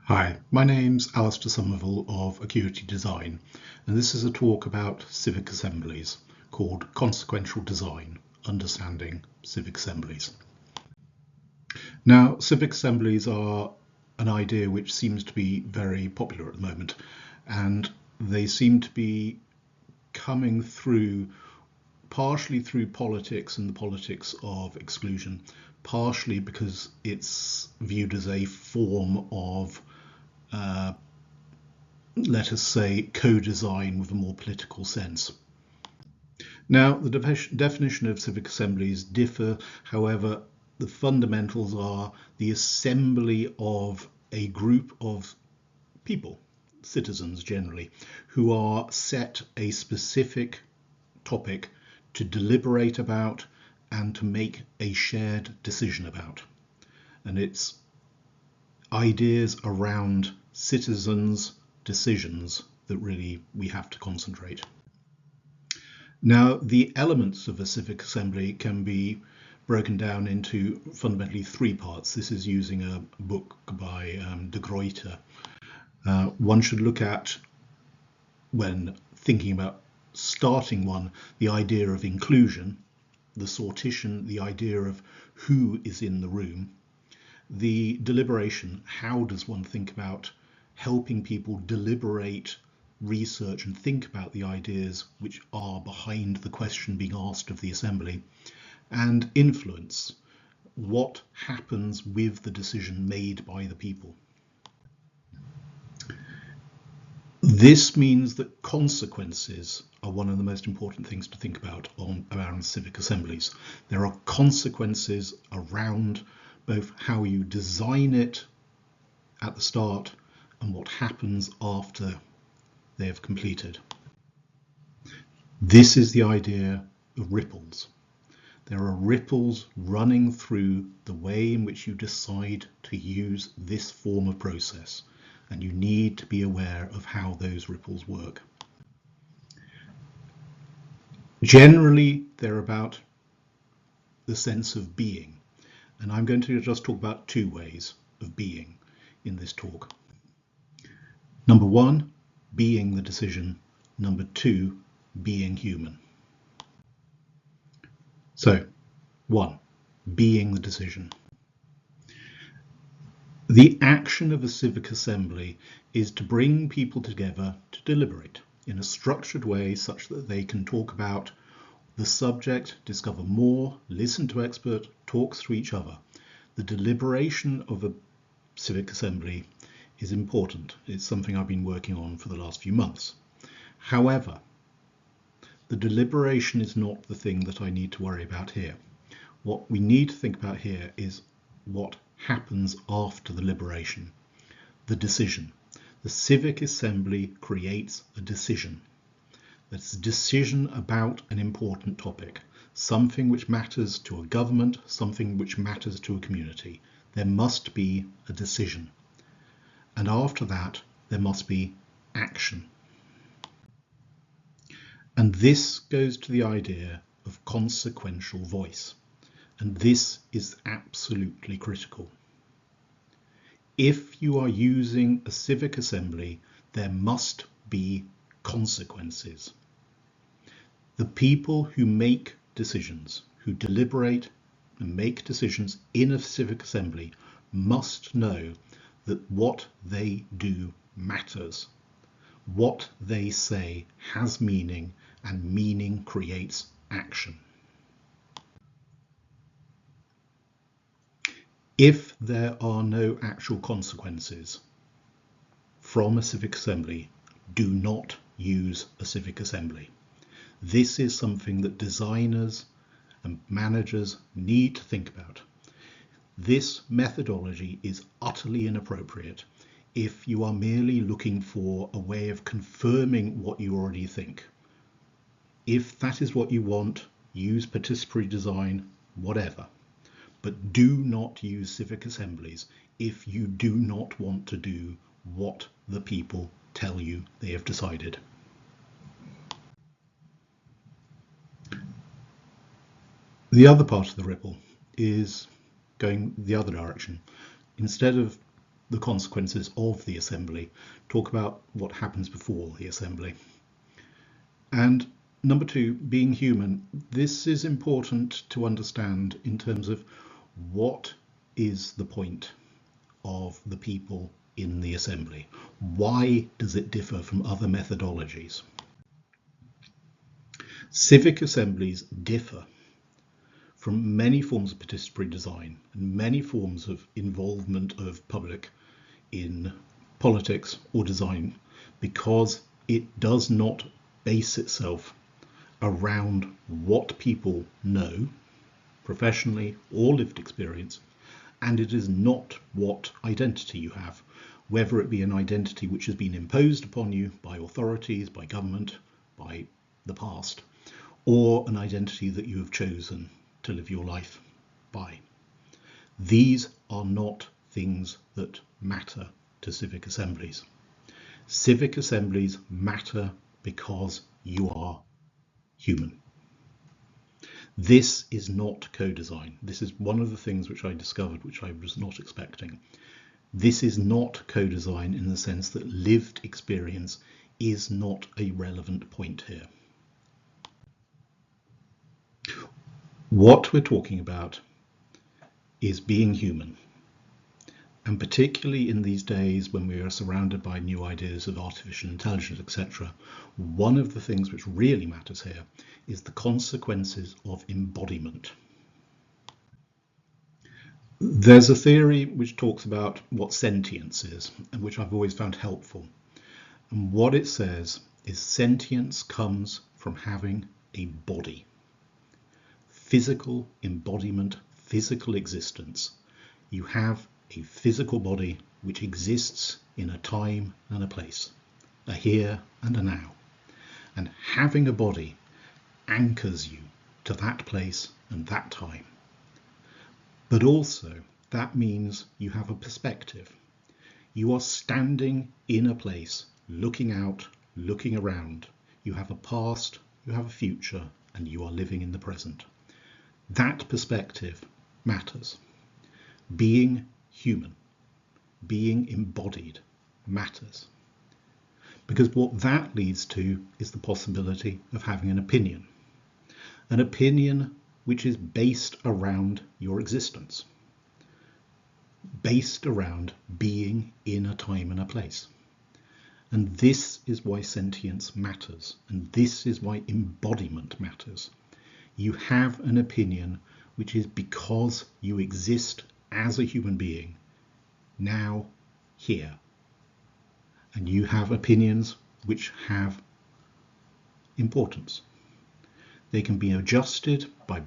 Hi, my name's Alistair Somerville of Acuity Design, and this is a talk about civic assemblies called Consequential Design, Understanding Civic Assemblies. Now, civic assemblies are an idea which seems to be very popular at the moment, and they seem to be coming through partially through politics and the politics of exclusion, partially because it's viewed as a form of let us say, co-design with a more political sense. Now, the definition of civic assemblies differ, however, the fundamentals are the assembly of a group of people, citizens generally, who are set a specific topic to deliberate about and to make a shared decision about. And it's ideas around citizens' decisions that really we have to concentrate. Now, the elements of a civic assembly can be broken down into fundamentally three parts. This is using a book by de Gruyter. One should look at, when thinking about starting one, the idea of inclusion, the sortition, the idea of who is in the room, the deliberation, how does one think about helping people deliberate, research and think about the ideas which are behind the question being asked of the assembly, and influence, what happens with the decision made by the people. This means that consequences are one of the most important things to think about around civic assemblies. There are consequences around both how you design it at the start and what happens after they have completed. This is the idea of ripples. There are ripples running through the way in which you decide to use this form of process, and you need to be aware of how those ripples work. Generally, they're about the sense of being, and I'm going to just talk about two ways of being in this talk. Number one, being the decision. Number two, being human. So, one, being the decision. The action of a civic assembly is to bring people together to deliberate in a structured way such that they can talk about the subject, discover more, listen to experts, talk to each other. The deliberation of a civic assembly is important. It's something I've been working on for the last few months. However, the deliberation is not the thing that I need to worry about here. What we need to think about here is what happens after the liberation, the decision. The civic assembly creates a decision. That's a decision about an important topic, something which matters to a government, something which matters to a community. There must be a decision. And after that, there must be action. And this goes to the idea of consequential voice. And this is absolutely critical. If you are using a civic assembly, there must be consequences. The people who make decisions, who deliberate and make decisions in a civic assembly, must know that what they do matters. What they say has meaning, and meaning creates action. If there are no actual consequences from a civic assembly, do not use a civic assembly. This is something that designers and managers need to think about. This methodology is utterly inappropriate if you are merely looking for a way of confirming what you already think. If that is what you want, use participatory design, whatever. But do not use civic assemblies if you do not want to do what the people tell you they have decided. The other part of the ripple is going the other direction. Instead of the consequences of the assembly, talk about what happens before the assembly. And number two, being human. This is important to understand in terms of what is the point of the people in the assembly. Why does it differ from other methodologies? Civic assemblies differ from many forms of participatory design and many forms of involvement of public in politics or design because it does not base itself around what people know, professionally or lived experience, and it is not what identity you have, whether it be an identity which has been imposed upon you by authorities, by government, by the past, or an identity that you have chosen to live your life by. These are not things that matter to civic assemblies. Civic assemblies matter because you are human. This is not co-design. This is one of the things which I discovered, which I was not expecting. This is not co-design in the sense that lived experience is not a relevant point here. What we're talking about is being human. And particularly in these days when we are surrounded by new ideas of artificial intelligence, etc., one of the things which really matters here is the consequences of embodiment. There's a theory which talks about what sentience is, and which I've always found helpful. And what it says is sentience comes from having a body. Physical embodiment, physical existence. You have a physical body which exists in a time and a place, a here and a now. And having a body anchors you to that place and that time. But also that means you have a perspective. You are standing in a place, looking out, looking around. You have a past, you have a future, and you are living in the present. That perspective matters. Being human, being embodied matters. Because what that leads to is the possibility of having an opinion. An opinion which is based around your existence. Based around being in a time and a place. And this is why sentience matters. And this is why embodiment matters. You have an opinion which is because you exist as a human being, now, here. And you have opinions which have importance. They can be adjusted by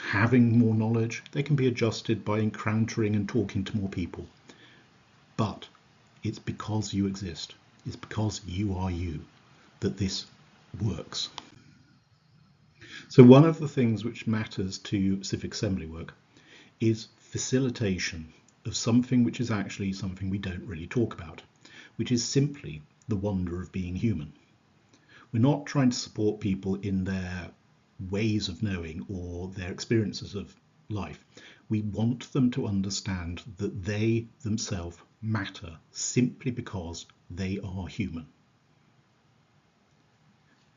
having more knowledge. They can be adjusted by encountering and talking to more people. But it's because you exist. It's because you are you that this works. So one of the things which matters to civic assembly work is facilitation of something which is actually something we don't really talk about, which is simply the wonder of being human. We're not trying to support people in their ways of knowing or their experiences of life. We want them to understand that they themselves matter simply because they are human.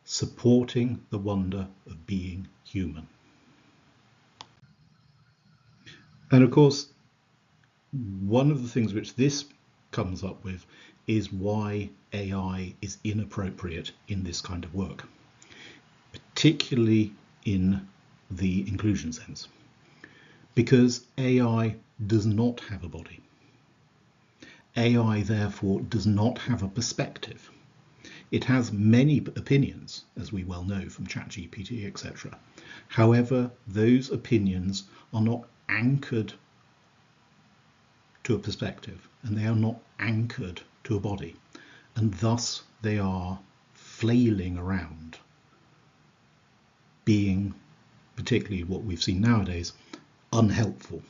Supporting the wonder of being human. And of course, one of the things which this comes up with is why AI is inappropriate in this kind of work, particularly in the inclusion sense, because AI does not have a body. AI therefore does not have a perspective. It has many opinions, as we well know from ChatGPT, etc. However, those opinions are not anchored to a perspective, and they are not anchored to a body, and thus they are flailing around, being, particularly what we've seen nowadays, unhelpful,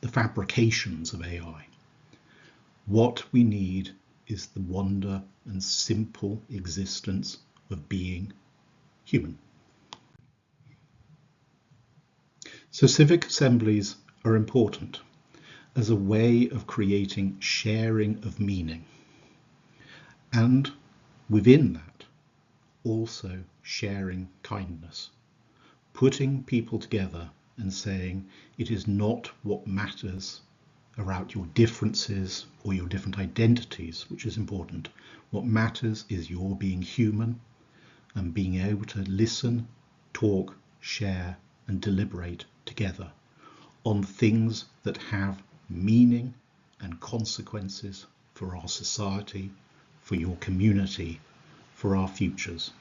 the fabrications of AI. What we need is the wonder and simple existence of being human. So civic assemblies are important, as a way of creating sharing of meaning. And within that, also sharing kindness, putting people together and saying it is not what matters about your differences or your different identities which is important. What matters is your being human and being able to listen, talk, share and deliberate together on things that have meaning and consequences for our society, for your community, for our futures.